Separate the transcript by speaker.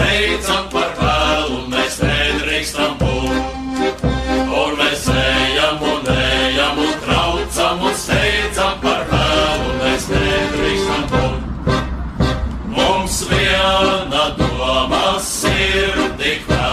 Speaker 1: steidzam par vēlu, mēs nedrīkstam būt. Un mēs ejam un ejam un traucam un steidzam par vēlu, mēs nedrīkstam būt. Mums viena doma sirdī klāt.